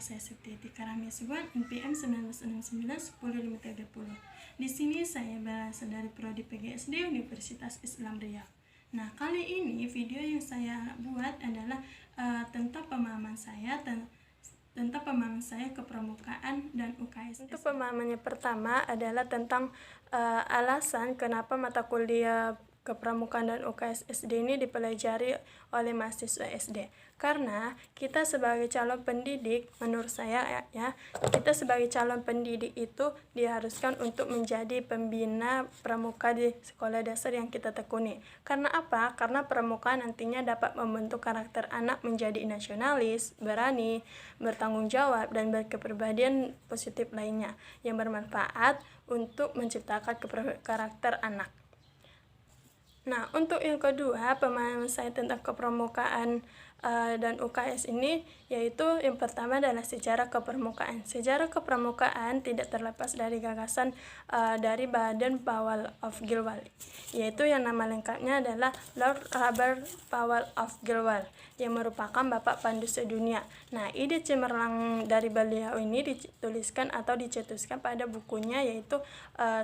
saya Septiati Karamiasuan, NPM 1969 Di sini saya berasal dari Prodi PGSD Universitas Islam Riau. Nah, kali ini video yang saya buat adalah tentang pemahaman saya kepramukaan dan UKS. Untuk pemahamannya pertama adalah tentang alasan kenapa mata kuliah kepramukaan dan UKS SD ini dipelajari oleh mahasiswa SD. Karena kita sebagai calon pendidik, menurut saya kita sebagai calon pendidik itu diharuskan untuk menjadi pembina pramuka di sekolah dasar yang kita tekuni. Karena apa? Karena pramuka nantinya dapat membentuk karakter anak menjadi nasionalis, berani, bertanggung jawab, dan berkepribadian positif lainnya yang bermanfaat untuk menciptakan karakter anak. Nah, untuk yang kedua, pemahaman saya tentang kepramukaan dan UKS ini, yaitu yang pertama adalah sejarah kepramukaan. Sejarah kepramukaan tidak terlepas dari gagasan dari Baden Powell of Gilwell, yaitu yang nama lengkapnya adalah Lord Robert Powell of Gilwell, yang merupakan Bapak Pandu Sedunia. Nah, ide cemerlang dari beliau ini dituliskan atau dicetuskan pada bukunya, yaitu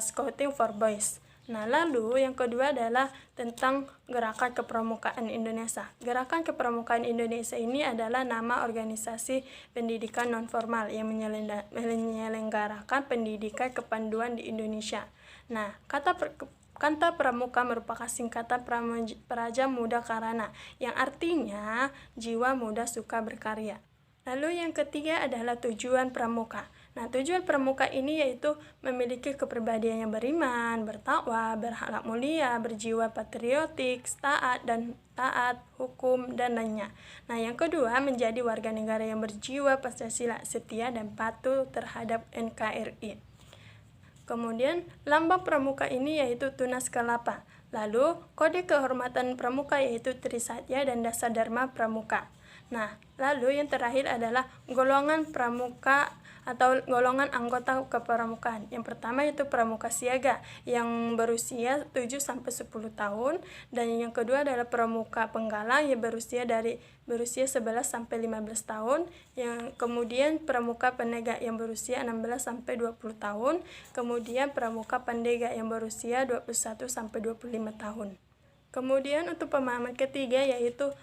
Scouting for Boys. Nah, lalu yang kedua adalah tentang Gerakan Kepramukaan Indonesia. Gerakan Kepramukaan Indonesia ini adalah nama organisasi pendidikan nonformal yang menyelenggarakan pendidikan kepanduan di Indonesia. Nah, kata pramuka merupakan singkatan Praja Muda Karana, yang artinya jiwa muda suka berkarya. Lalu yang ketiga adalah tujuan pramuka. Nah, tujuan pramuka ini yaitu memiliki kepribadian yang beriman, bertakwa, berakhlak mulia, berjiwa patriotik, taat hukum, dan lainnya. Nah, yang kedua menjadi warga negara yang berjiwa Pancasila, setia dan patuh terhadap NKRI. Kemudian lambang pramuka ini yaitu tunas kelapa. Lalu kode kehormatan pramuka yaitu Trisatya dan Dasar Dharma Pramuka. Nah, lalu yang terakhir adalah golongan pramuka atau golongan anggota kepramukaan. Yang pertama itu pramuka siaga yang berusia 7-10 tahun, dan yang kedua adalah pramuka penggalang yang berusia 11-15 tahun. Yang kemudian pramuka penegak yang berusia 16-20 tahun, kemudian pramuka pendega yang berusia 21-25 tahun. Kemudian untuk pemahaman ketiga yaitu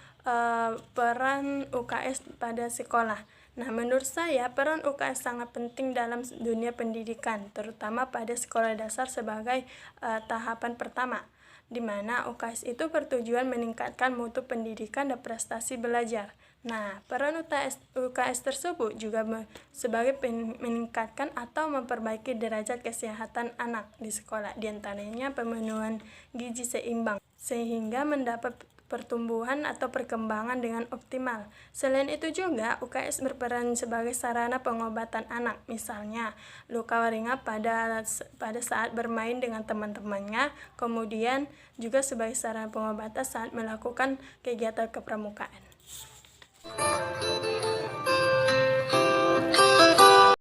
peran UKS pada sekolah. Nah, menurut saya peran UKS sangat penting dalam dunia pendidikan, terutama pada sekolah dasar sebagai tahapan pertama, di mana UKS itu bertujuan meningkatkan mutu pendidikan dan prestasi belajar. Nah, peran UKS tersebut juga sebagai meningkatkan atau memperbaiki derajat kesehatan anak di sekolah, diantaranya pemenuhan gizi seimbang, sehingga mendapat pertumbuhan atau perkembangan dengan optimal. Selain itu juga, UKS berperan sebagai sarana pengobatan anak, misalnya luka ringan pada saat bermain dengan teman-temannya, kemudian juga sebagai sarana pengobatan saat melakukan kegiatan kepramukaan.